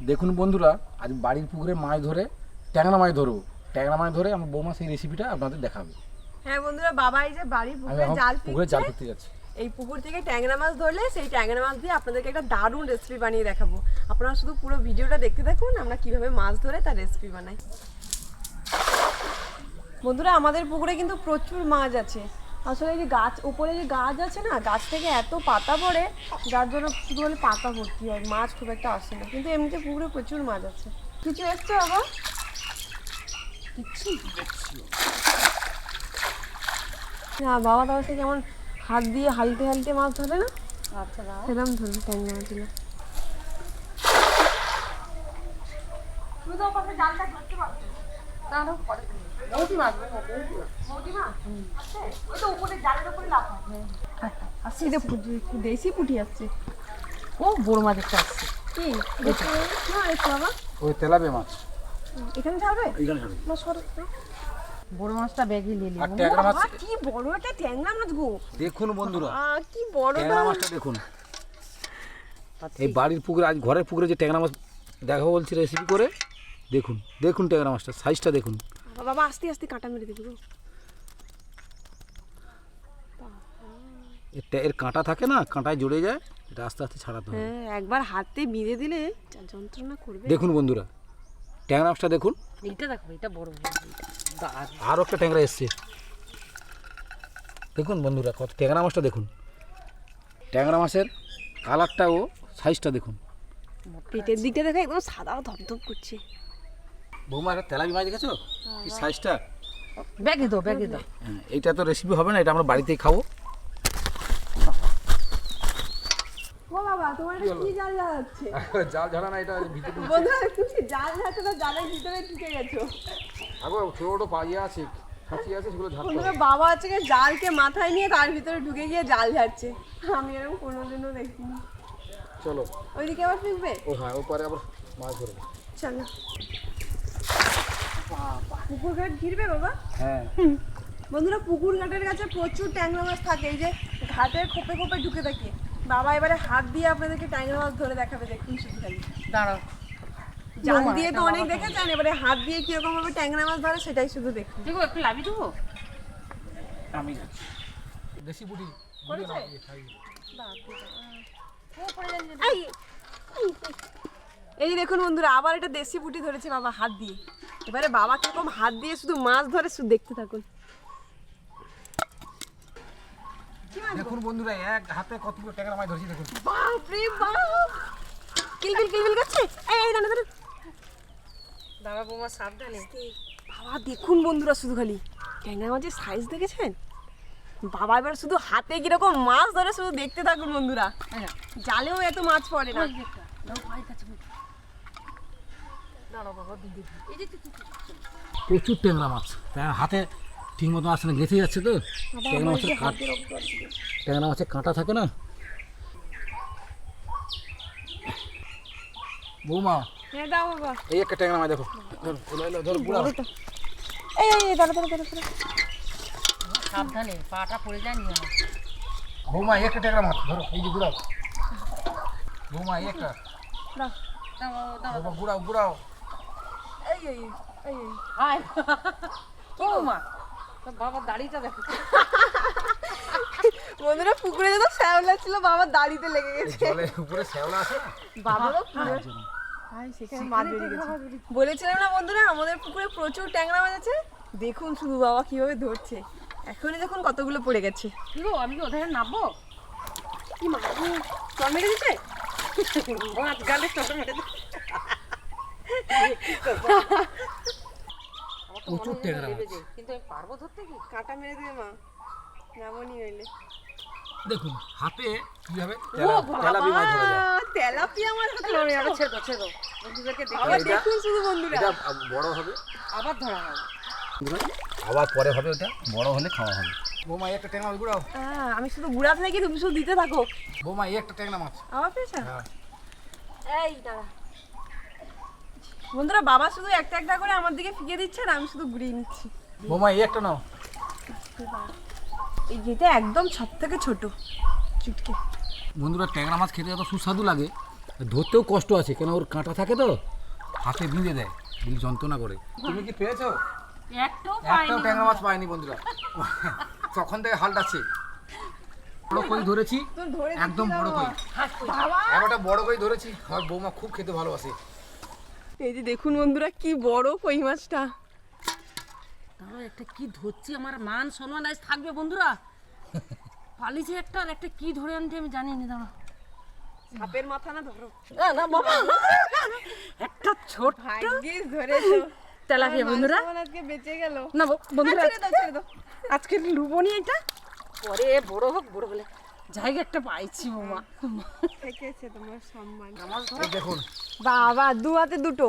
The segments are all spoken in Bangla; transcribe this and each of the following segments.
দেখুন বন্ধুরা, আজ বাড়ির পুকুরে মাছ ধরে ট্যাংরা মাছ ধরবো। ট্যাংরা মাছ ধরে আমার বৌমা সেই রেসিপিটা আপনাদের দেখাবে। হ্যাঁ বন্ধুরা, বাবা এই যে বাড়ির পুকুরে জাল ফেলতে যাচ্ছি। এই পুকুর থেকে ট্যাংরা মাছ ধরলে সেই ট্যাংরা মাছ দিয়ে আপনাদেরকে একটা দারুণ রেসিপি বানিয়ে দেখাবো। আপনারা শুধু পুরো ভিডিওটা দেখতে থাকুন, আমরা কিভাবে মাছ ধরে তার রেসিপি বানাই। বন্ধুরা, আমাদের পুকুরে কিন্তু প্রচুর মাছ আছে। আসলে এই যে গাছ উপরে যে গাছ আছে না, গাছ থেকে এত পাতা পড়ে যার জন্য শুধু হলে পাতা ভর্তি হয়, মাছ খুব একটা আসে না। কিন্তু এমনিতে পুকুরে প্রচুর মাছ আছে। কিছু এসছে বাবা? হ্যাঁ বাবা, তাহলে কেমন হাত দিয়ে হালতে হালতে মাছ ধরে না? আচ্ছা, সেরকম ধরুন ট্যাংরা মাছগুলো। দেশি পুঁটি আসছে। ও বড় মাছ একটা আসছে। কি বাবা? ওই তেলাপিয়া মাছ এখানে যাবে? এখানে যাবে। বড় মাছটা ব্যাগে নিয়ে আর ট্যাংরা মাছ কি বড় একটা ট্যাংরা মাছ গো! দেখুন বন্ধুরা, কি বড় ট্যাংরা মাছটা দেখুন। এই বাড়ির পুকুরে, আজ ঘরের পুকুরে যে ট্যাংরা মাছ দেখাবো বলছি রেসিপি করে, দেখুন দেখুন ট্যাংরা মাছটা সাইজটা দেখুন। বাবা আস্তে আস্তে কাঁটা মেরে দেবে গো। এর কাঁটা থাকে না, কাঁটায় জড়ে যায়, এটা আস্তে আস্তে ছাড়াতে হবে। হ্যাঁ, একবার হাতে বিঁধে দিলে যন্ত্রণা করবে। দেখুন বন্ধুরা, ট্যাংরা মাছটা দেখুন। এইটা দেখো, এটা বড় আরও একটা ট্যাংরা এসছে। দেখুন বন্ধুরা, কত ট্যাংরা মাছটা দেখুন। ট্যাংরা মাছের কালারটা ও সাইজটা দেখুন। পেটের দিকটা দেখে একদম সাদা ধপধপ করছে। বৌমা, একটা তেলাপি মাছ দেখেছো এই সাইজটা? ব্যাগে দাও, ব্যাগে দাও। হ্যাঁ, এইটা তো রেসিপি হবে না, এটা আমরা বাড়িতেই খাবো। ও বাবা, তোমার এটা কি জাল জ্বালাচ্ছে? জাল ঝাড়া না, এটা ভিতরে বন্ধুরা, তুমি জাল ঝাড়তে না জালের ভিতরে ঢুকে গেছো। আগো ছোট ছোট পাইয়া আছে, খাঁচি আছে, সেগুলো ঝাড়তে বন্ধুরা, হবে। বাবা হচ্ছে গিয়ে জালকে মাথায় নিয়ে তার ভিতরে ঢুকে গিয়ে জাল ঝাড়ছে। আমি এরকম কোনোদিনও দেখিনি। চলো ওইদিকে আবার ফিরবে। ও হ্যাঁ, ওপারে আবার মাছ ধরবো। চলো। পুকুর ঘাট ঘিরবে বাবা? হ্যাঁ বন্ধুরা, পুকুর ঘাটের কাছে প্রচুর ট্যাংরা মাছ থাকে। এই যে ঘাটের খোপে খোপে ঢুকে থাকে। বাবা এবারে হাত দিয়ে আপনাদেরকে ট্যাংরা মাছ ধরে দেখাবে, দেখুন শুধু খালি। দাঁড়াও, জাল দিয়ে তো অনেক দেখেছেন, এবারে হাত দিয়ে কিরকম ভাবে ট্যাংরা মাছ ধরে সেটাই শুধু দেখুন। দেখো একটু লাভি দেবো। আমি দেশি বুড়ি এই যে দেখুন বন্ধুরা, আবার এটা দেশি পুঁটি ধরেছে বাবা হাত দিয়ে। এবারে বাবা কিরকম হাত দিয়ে শুধু মাছ ধরে, শুধু দেখতে থাকুন। দেখুন বন্ধুরা, এক হাতে কতগুলো ট্যাংরা মাছ ধরছি দেখুন। বাপ রে বাপ, কিলবিল কিলবিল করছে। এই দাঁড়া দাঁড়া, দাঁড়া বৌমা, সাবধানে। বাবা দেখুন বন্ধুরা, শুধু খালি ট্যাংরা মাছের সাইজ দেখেছেন? বাবা এবার শুধু হাতে কিরকম মাছ ধরে শুধু দেখতে থাকুন বন্ধুরা। জালেও এত মাছ পড়ে না। দাঁড়াও বাবা, দিদি, এই যে প্রচুর ট্যাংরা মাছ, হাতে ঠিক মতো আসছে না, গেঁথে যাচ্ছে তো। ট্যাংরা মাছের ট্যাংরা মাছের কাঁটা থাকে না। বৌমা, হ্যাঁ দাও বাবা। এই একটা ট্যাংরা মাছ দেখো, ধরো বুড়া। এই এই দাঁড়া দাঁড়া দাঁড়া। সাবধানে, পাটা পড়ে যায়, নিয়ে নাও। বৌমা, এই একটা ট্যাংরা মাছ ধরো, এই যে বুড়াও। বৌমা, এই একটা দাও বৌমা, বুড়াও বুড়াও। এই এই এই এই। হাই কি বৌমা, তোর বাবার দাড়িটা দেখো। বন্ধুরা, পুকুরে যত শ্যাওলা ছিল বাবার দাড়িতে লেগে গেছে। জলের উপরে শ্যাওলা আছে না, বাবারও সেখানে মাছ বেরিয়ে গেছে। বলেছিলাম না বন্ধুরা, আমাদের পুকুরে প্রচুর ট্যাংরা মাছ আছে। দেখুন শুধু বাবা কিভাবে ধরছে। এখনই দেখুন কতগুলো পড়ে গেছে। কি গো, আমি কি ওধারে নামবো? কি মাছ চল মেরে দিচ্ছে। মাছ গালে চোখ মেরে দিচ্ছে। প্রচুর ট্যাংরা মাছ। কিন্তু আমি পারবো ধরতে? কি কাঁটা মেরে দেবে মা, যেমনই হইলে। দেখুন হাতে কিভাবে তেলাপি মাছ ধরা যায়। তেলাপিয়া মাছ হাতে ধরছো? ছেড়ো ছেড়ো, বন্ধুদেরকে দেখে আবার দেখুন শুধু বন্ধুরা। এটা বড় হবে, আবার ধরা হবে। আবার পরে হবে, ওটা বড় হলে খাওয়া হবে। বৌমা, এই একটা ট্যাংরা মাছ গুড়াও। আমি শুধু গুড়াতে থাকি, তুমি শুধু দিতে থাকো। বৌমা, এই একটা ট্যাংরা মাছ। আবার পেয়েছো? হ্যাঁ। এই দাঁড়া বন্ধুরা, বাবা শুধু একটা একটা করে আমার দিকে ফিকে দিচ্ছে, আর আমি শুধু ঘুরিয়ে নিচ্ছি। বৌমা, এই একটা নাও। এই যেটা একদম সব থেকে ছোট চুটকে। বন্ধুরা, ট্যাংরা মাছ খেতে যত সুস্বাদু লাগে, ধরতেও কষ্ট আছে, কেন ওর কাঁটা থাকে তো, হাতে বিঁধে দেয়, বিল যন্ত্রণা করে। তুমি কি পেয়েছো? একটাও ট্যাংরা মাছ পাইনি বন্ধুরা, তখন থেকে হালটাচ্ছে। বড় কই ধরেছি, একদম বড় কই, একটা বড় কই ধরেছি। আমার বৌমা খুব খেতে ভালোবাসে। এই যে দেখুন বন্ধুরা কি বড় কই মাছটা। তাহলে একটা কি ধরছি, আমার মান সম্মান আজ থাকবে বন্ধুরা। পালিছে একটা, আর একটা কি ধরে আনছি আমি জানি না। দাঁড়া, সাপের মাথা না ধরো। না না বাবা, একটা ছোট ভাগ্যিস ধরেছো। তেলাপিয়া বন্ধুরা। আজকে বেঁচে গেল। না বন্ধুরা, ছেড়ে দাও। আজকে লুবো নি এটা, পরে বড় হোক, বড় হলে জায়গা একটা পাইছি বৌমা। থেকেছে তোমার সম্মান। এই দেখুন বাবা, দু হাতে দুটো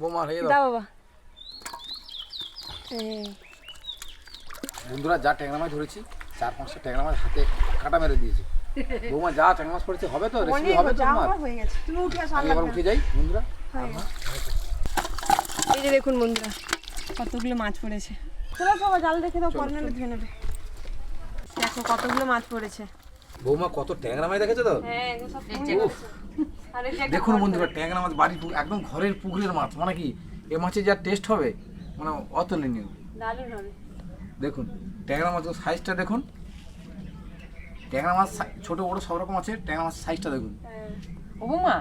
বৌমা, এই দাও দাও। বাবা। বন্ধুরা যা ট্যাংরা মাছ ধরেছি, 4-5টা ট্যাংরা মাছ হাতে কাটা মেরে দিয়েছে। বৌমা যা ট্যাংরা মাছ পড়েছে হবে তো, রেসিপি হবে তো তোমার? হয়ে গেছে, তুমি উঠে আসো। আমি আবার উঠে যাই বন্ধুরা। এই যে দেখুন বন্ধুরা কতগুলো মাছ পড়েছে। চলো সবাই জাল রেখে দাও, পরে নাহলে ধুয়ে নেবে। দেখো কতগুলো মাছ পড়েছে। বৌমা কত ট্যাংরা মাছ দেখেছো তো? হ্যাঁ, এগুলো সব উফ, দেখুন বন্ধুরা ট্যাংরা মাছ বাড়ির একদম ঘরের পুকুরের মাছ, মানে কি এ মাছের যা টেস্ট হবে মানে অতুলনীয়। দারুণ হবে। দেখুন ট্যাংরা মাছের সাইজটা দেখুন, ট্যাংরা মাছ ছোট বড় সব রকম আছে, ট্যাংরা মাছের সাইজটা দেখুন। ও বৌমা,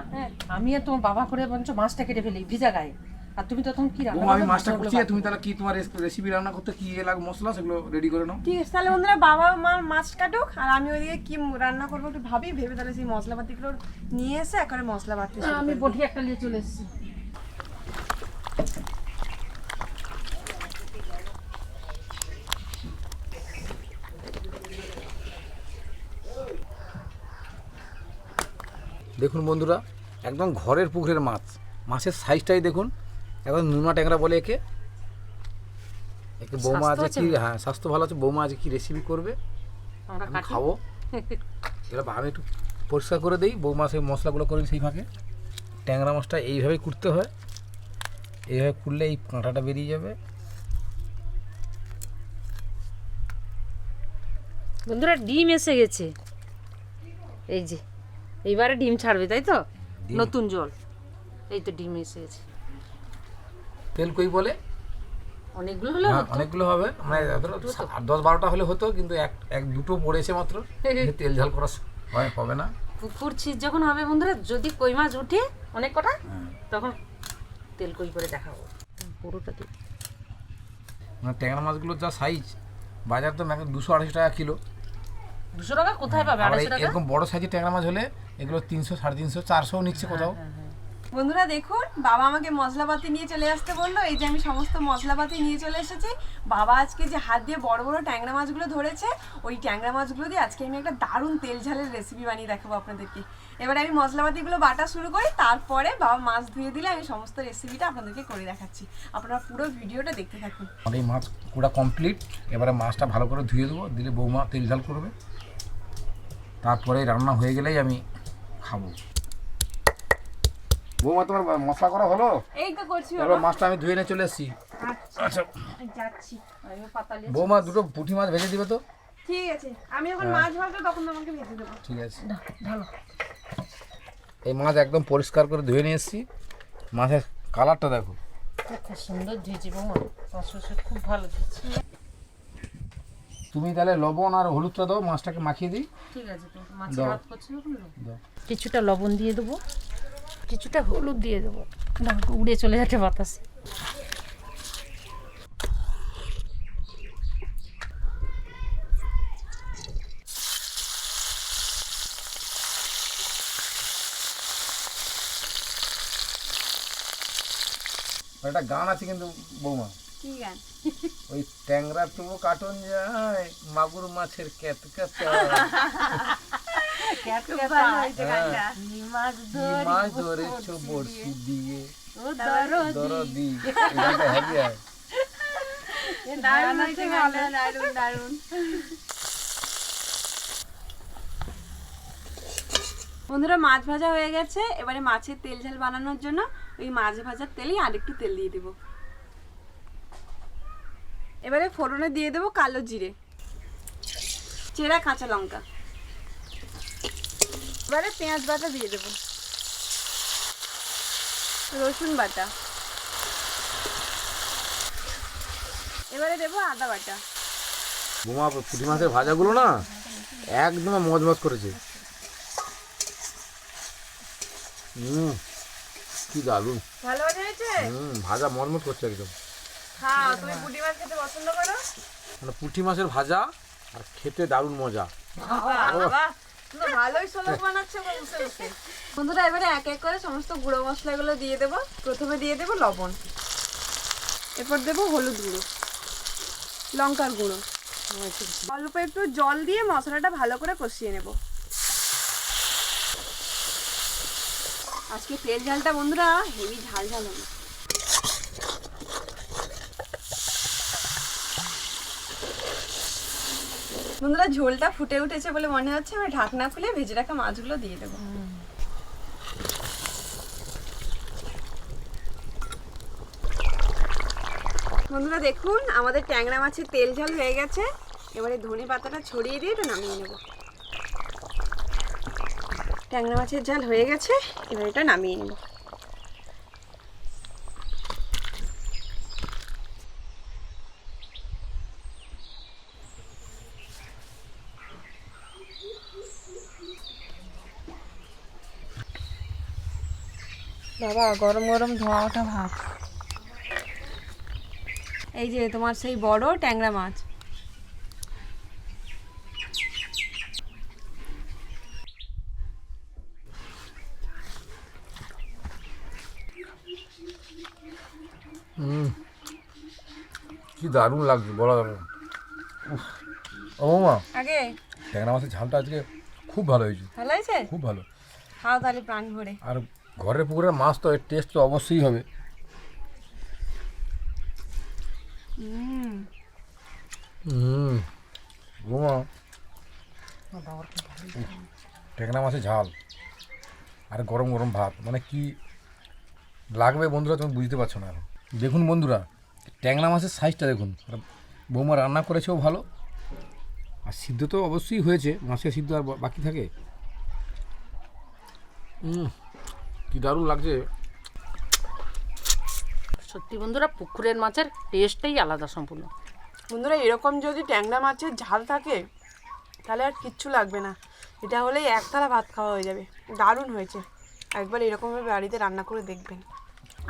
আমি আর তোমার বাবা করে বঞ্চ মাছটা কেটে ফেলি ভিজা গায়ে, আর তুমি তখন কি রান্না বৌমা আমি করবে? মাছটা করছি, তুমি তাহলে কি তোমার রেসিপি রান্না করতে কি লাগে মশলা সেগুলো রেডি করে নাও। ঠিক আছে, তাহলে বন্ধুরা বাবা মার মাছ কাটুক, আর আমি ওইদিকে কি রান্না করবো একটু ভেবে তাহলে সেই মশলাপাতিগুলো নিয়ে এসে একবারে মশলা বাটতে শুরু আমি করে বটি একটা নিয়ে চলে এসেছি। দেখুন বন্ধুরা একদম ঘরের পুকুরের মাছ, মাছের সাইজটাই দেখুন, একদম নুনা ট্যাংরা বলে একে। বৌমা আছে কি, হ্যাঁ স্বাস্থ্য ভালো আছে। বৌমা আছে কি রেসিপি করবে আমরা আমি কাটি। খাবো। এবার আমি একটু পরিষ্কার করে দিই, বৌমা সেই মশলাগুলো করে সেই ফাঁকে। ট্যাংরা মাছটা এইভাবেই কুটতে হয়, এইভাবে কুটলে এই কাঁটাটা বেরিয়ে যাবে। বন্ধুরা ডিম এসে গেছে, এই যে এইবারে ডিম ছাড়বে তাই তো, নতুন জল। এই তো ডিম এসে গেছে, তেল কই বলে অনেকগুলো হলো। হ্যাঁ অনেকগুলো হবে, মানে 10-12টা হলে হতো, কিন্তু এক দুটো পড়েছে মাত্র, তেল ঝাল করা হবে না। পুকুর ছিপ যখন হবে বন্ধুরা, যদি কই মাছ উঠে অনেক কটা, তখন তেল কই করে দেখাবো পুরোটা দিই। মানে ট্যাংরা মাছগুলোর যা সাইজ, বাজার তো 200-250 টাকা কিলো। 200 টাকা কোথায় পাবে? আবার 250 টাকা। এরকম বড় সাইজের ট্যাংরা মাছ হলে এগুলো 300-350-400 নিচ্ছে কোথাও। বন্ধুরা দেখুন বাবা আমাকে মশলাপাতি নিয়ে চলে আসতে বললো, এই যে আমি সমস্ত মশলাপাতি নিয়ে চলে এসেছি। বাবা আজকে যে হাত দিয়ে বড় বড় ট্যাংরা মাছগুলো ধরেছে, ওই ট্যাংরা মাছগুলো দিয়ে আজকে আমি একটা দারুণ তেল ঝালের রেসিপি বানিয়ে দেখাবো আপনাদেরকে। এবারে আমি মশলাপাতিগুলো বাটা শুরু করি, তারপরে বাবা মাছ ধুয়ে দিলে আমি সমস্ত রেসিপিটা আপনাদেরকে করে দেখাচ্ছি। আপনারা পুরো ভিডিওটা দেখতে থাকুন। এই মাছ পুরো কমপ্লিট, এবারে মাছটা ভালো করে ধুয়ে দেবো, দিলে বৌমা তেল ঝাল করবে, তারপরে রান্না হয়ে গেলেই আমি খাবো। বৌমা তোমার মশলা করা হলো? এই তো করছি এবার বাবা। মাছটা আমি ধুয়ে নিয়ে চলে এসেছি। আচ্ছা যাচ্ছি। আমি পাতালি বৌমা দুটো পুঁটি মাছ ভেজে দিবে তো? ঠিক আছে, আমি যখন মাছ ভাজবো তখন তোমাকে ভেজে দেবো। ঠিক আছে। ভালো। এই মাছ একদম পরিষ্কার করে ধুয়ে নিয়ে এসেছি, মাছের কালারটা দেখো। খুব সুন্দর ধুয়েছি বৌমা, মাছ খুব ভালো ধুয়েছি। তুমি তাহলে লবণ আর হলুদটা দাও, মাছটাকে মাখিয়ে দিই। ঠিক আছে, তো মাছ দাও। হাত করছিল দাও। কিছুটা লবণ দিয়ে দেবো, কিছুটা হলুদ দিয়ে দেবো, উড়ে চলে যাচ্ছে বাতাসে। একটা গান আছে কিন্তু বৌমা, কি গান? ওই ট্যাংরা তবু কাটন যায়, মাগুর মাছের ক্যাত ক্যাত, কি মাছ মাছ ধরেছো বড়শি দিয়ে দরদি। দারুণ হয়েছে গানটা, দারুণ দারুণ। বন্ধুরা মাছ ভাজা হয়ে গেছে, এবারে মাছের তেল ঝাল বানানোর জন্য ওই মাছ ভাজার তেলেই আরেকটু তেল দিয়ে দেবো। এবারে ফোড়নে দিয়ে দেবো কালো জিরে, চেরা কাঁচা লঙ্কা, এবারে পেঁয়াজ বাটা দিয়ে দেবো, রসুন বাটা, এবারে দেবো আদা বাটা। বোমা পুঁটি মাছের ভাজাগুলো না একদম মজমজ করেছে। কি দারুণ, ভালো হয়েছে। ভাজা মজমজ করছে একদম। হ্যাঁ, তুমি পুঁটি মাছ খেতে পছন্দ করো? মানে পুঁটি মাছের ভাজা আর খেতে দারুণ মজা। ভালোই শোলক বানাচ্ছে বসে বসে। বন্ধুরা এবারে এক এক করে সমস্ত গুঁড়ো মশলাগুলো দিয়ে দেবো। প্রথমে দিয়ে দেবো লবণ, এরপর দেবো হলুদ গুঁড়ো, লঙ্কার গুঁড়ো, অল্প একটু জল দিয়ে মশলাটা ভালো করে কষিয়ে নেব। আজকে তেল ঝালটা বন্ধুরা হেভি ঝাল ঝাল হবে। বন্ধুরা ঝোলটা ফুটে উঠেছে বলে মনে হচ্ছে, আমি ঢাকনা খুলে ভেজে রাখা মাছগুলো দিয়ে দেবো। বন্ধুরা দেখুন আমাদের ট্যাংরা মাছের তেল ঝাল হয়ে গেছে। এবারে ধনে পাতাটা ছড়িয়ে দিয়ে এটা নামিয়ে নেব। ট্যাংরা মাছের ঝাল হয়ে গেছে, এবার এটা নামিয়ে নেব। বাবা গরম গরম ধোয়া ওঠা ভাত। এই যে তোমার সেই বড় ট্যাংরা মাছ। কি দারুণ লাগছে বলা যাবে না। ও মা, আগে ট্যাংরা মাছের ঝালটা আজকে খুব ভালো হয়েছে, ভালো হয়েছে? খুব ভালো। খাও তাহলে প্রাণ ভরে। আর ঘরের পুকুরের মাছ তো এর টেস্ট তো অবশ্যই হবে। বোমা, ট্যাংরা মাছের ঝাল আর গরম গরম ভাত, মানে কি লাগবে বন্ধুরা তুমি বুঝতে পারছো না। এখন দেখুন বন্ধুরা ট্যাংরা মাছের সাইজটা দেখুন। আর বৌমা রান্না করেছেও ভালো, আর সিদ্ধ তো অবশ্যই হয়েছে, মাছের সিদ্ধ আর বাকি থাকে। কি দারুণ লাগছে। সত্যি বন্ধুরা পুকুরের মাছের টেস্টটাই আলাদা সম্পূর্ণ। বন্ধুরা এরকম যদি ট্যাংরা মাছের ঝাল থাকে তাহলে আর কিচ্ছু লাগবে না। এটা হলেই এক থালা ভাত খাওয়া হয়ে যাবে। দারুণ হয়েছে, একবার এরকমভাবে বাড়িতে রান্না করে দেখবেন।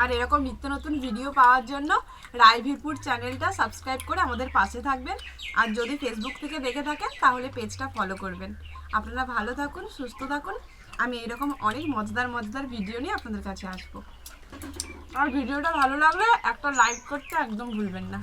আর এরকম নিত্য নতুন ভিডিও পাওয়ার জন্য ভিলফুড চ্যানেলটা সাবস্ক্রাইব করে আমাদের পাশে থাকবেন। আর যদি ফেসবুক থেকে দেখে থাকেন তাহলে পেজটা ফলো করবেন। আপনারা ভালো থাকুন, সুস্থ থাকুন। আমি এরকম অনেক মজাদার মজাদার ভিডিও নিয়ে আপনাদের কাছে আসবো। আর ভিডিওটা ভালো লাগলে একটা লাইক করতে একদম ভুলবেন না।